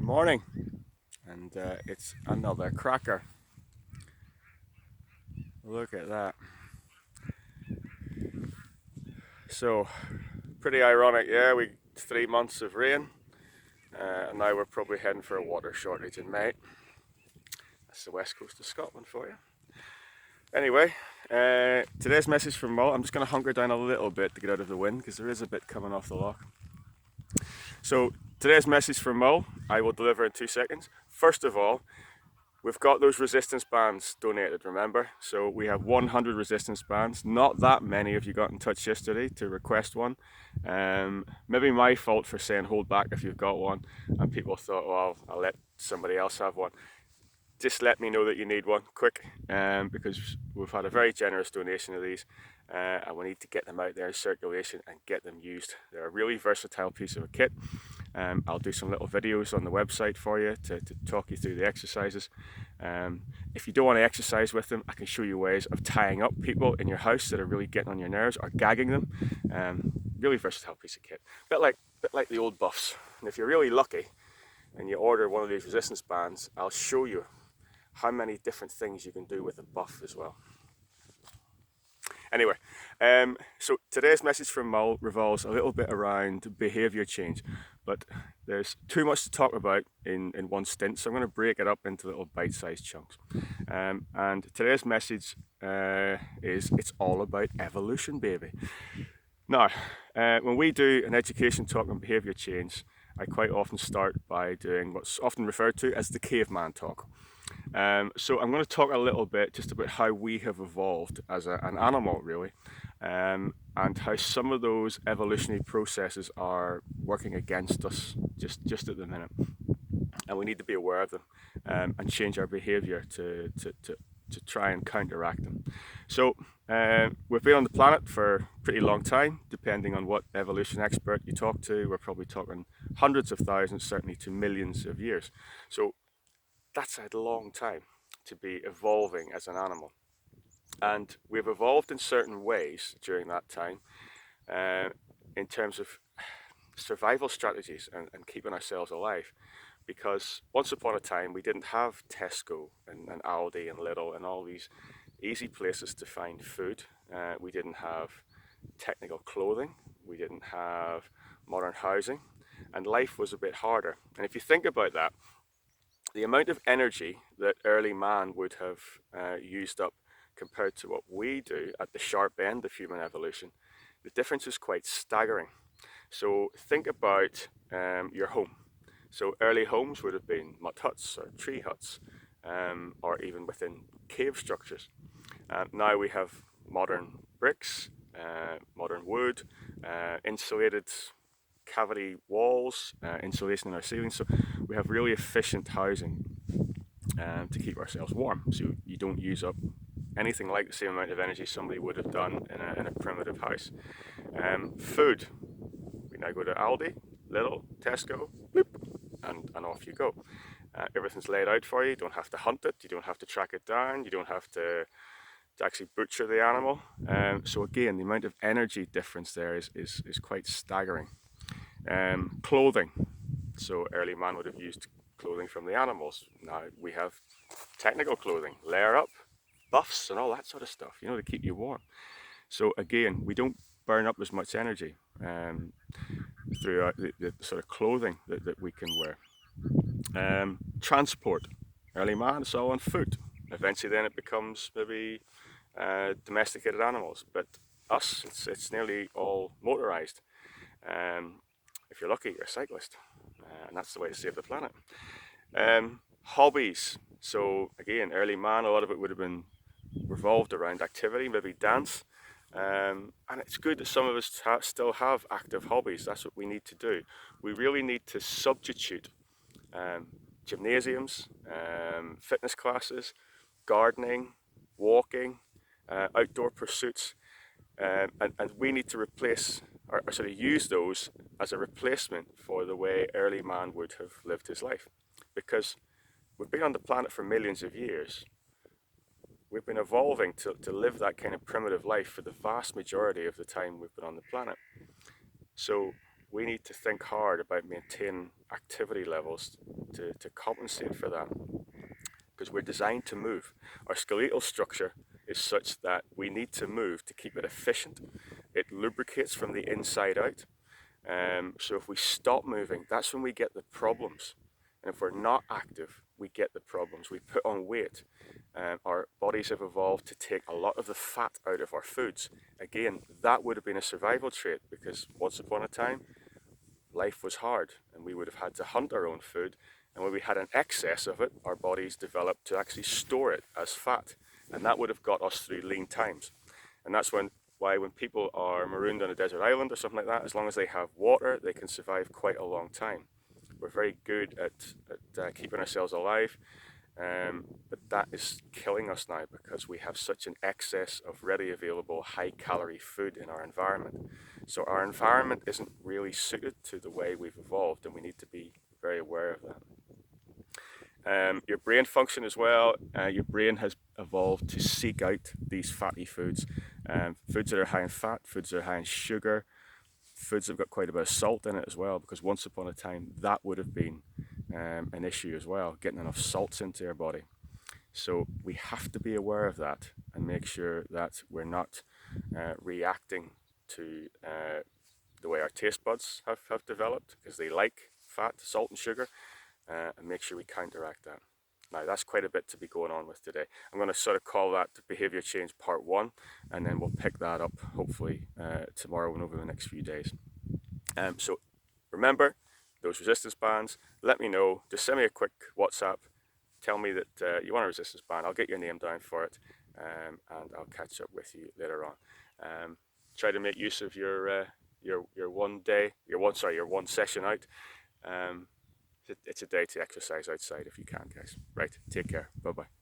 morning, and it's another cracker. Look at that. So, pretty ironic, yeah. We 3 months of rain, and now we're probably heading for a water shortage in May. That's the west coast of Scotland for you. Anyway, today's message from Mull. I'm just going to hunker down a little bit to get out of the wind because there is a bit coming off the loch. So, today's message from Mull, I will deliver in 2 seconds. First of all, we've got those resistance bands donated, remember? So we have 100 resistance bands. Not that many of you got in touch yesterday to request one. Maybe my fault for saying hold back if you've got one, and people thought, well, I'll let somebody else have one. Just let me know that you need one quick, because we've had a very generous donation of these, and we need to get them out there in circulation and get them used. They're a really versatile piece of a kit. I'll do some little videos on the website for you to talk you through the exercises. If you don't want to exercise with them, I can show you ways of tying up people in your house that are really getting on your nerves or gagging them. Really versatile piece of kit. Bit like the old buffs. And if you're really lucky and you order one of these resistance bands, I'll show you how many different things you can do with a buff as well. Anyway, so today's message from Mull revolves a little bit around behaviour change, but there's too much to talk about in one stint, so I'm going to break it up into little bite-sized chunks. And today's message is it's all about evolution, baby. Now, when we do an education talk on behaviour change, I quite often start by doing what's often referred to as the caveman talk. So I'm going to talk a little bit just about how we have evolved as an animal, really, and how some of those evolutionary processes are working against us just at the minute, and we need to be aware of them and change our behaviour to try and counteract them. So we've been on the planet for a pretty long time. Depending on what evolution expert you talk to, we're probably talking hundreds of thousands, certainly to millions of years. So that's a long time to be evolving as an animal. And we've evolved in certain ways during that time in terms of survival strategies and keeping ourselves alive. Because once upon a time, we didn't have Tesco and Aldi and Lidl and all these easy places to find food. We didn't have technical clothing. We didn't have modern housing. And life was a bit harder. And if you think about that, the amount of energy that early man would have used up compared to what we do at the sharp end of human evolution, the difference is quite staggering. So think about your home. So early homes would have been mud huts or tree huts, or even within cave structures. Now we have modern bricks, modern wood, insulated cavity walls, insulation in our ceilings. So we have really efficient housing to keep ourselves warm. So you don't use up anything like the same amount of energy somebody would have done in a primitive house. Food. We now go to Aldi, Lidl, Tesco, bloop, and off you go. Everything's laid out for you. You don't have to hunt it. You don't have to track it down. You don't have to actually butcher the animal. So again, the amount of energy difference there is quite staggering. Clothing. So early man would have used clothing from the animals. Now we have technical clothing, layer up, buffs and all that sort of stuff, to keep you warm. So again, we don't burn up as much energy through the sort of clothing that we can wear. Transport. Early man, it's all on foot. Eventually then it becomes maybe domesticated animals, but us, it's nearly all motorized. If you're lucky, you're a cyclist, and that's the way to save the planet. Hobbies. So again, early man, a lot of it would have been revolved around activity, maybe dance. And it's good that some of us still have active hobbies. That's what we need to do. We really need to substitute gymnasiums, fitness classes, gardening, walking, outdoor pursuits, and we need to replace or sort of use those as a replacement for the way early man would have lived his life. Because we've been on the planet for millions of years. We've been evolving to live that kind of primitive life for the vast majority of the time we've been on the planet. So we need to think hard about maintaining activity levels to compensate for that, because we're designed to move. Our skeletal structure is such that we need to move to keep it efficient. It lubricates from the inside out. So if we stop moving, that's when we get the problems. And if we're not active, we get the problems. We put on weight. Our bodies have evolved to take a lot of the fat out of our foods. Again, that would have been a survival trait, because once upon a time, life was hard and we would have had to hunt our own food. And when we had an excess of it, our bodies developed to actually store it as fat. And that would have got us through lean times. And that's why when people are marooned on a desert island or something like that, as long as they have water, they can survive quite a long time. We're very good at keeping ourselves alive, but that is killing us now because we have such an excess of ready available high calorie food in our environment. So our environment isn't really suited to the way we've evolved, and we need to be very aware of that. Your brain function as well. Your brain has evolved to seek out these fatty foods, foods that are high in fat, foods that are high in sugar, foods that have got quite a bit of salt in it as well, because once upon a time that would have been an issue as well, getting enough salts into your body. So we have to be aware of that and make sure that we're not reacting to the way our taste buds have developed, because they like fat, salt and sugar, and make sure we counteract that. Now that's quite a bit to be going on with today. I'm going to sort of call that behaviour change part 1, and then we'll pick that up hopefully tomorrow and over the next few days. So remember those resistance bands. Let me know. Just send me a quick WhatsApp. Tell me that you want a resistance band. I'll get your name down for it, and I'll catch up with you later on. Try to make use of your one day, your one session out. It's a day to exercise outside if you can, guys. Right, take care. Bye-bye.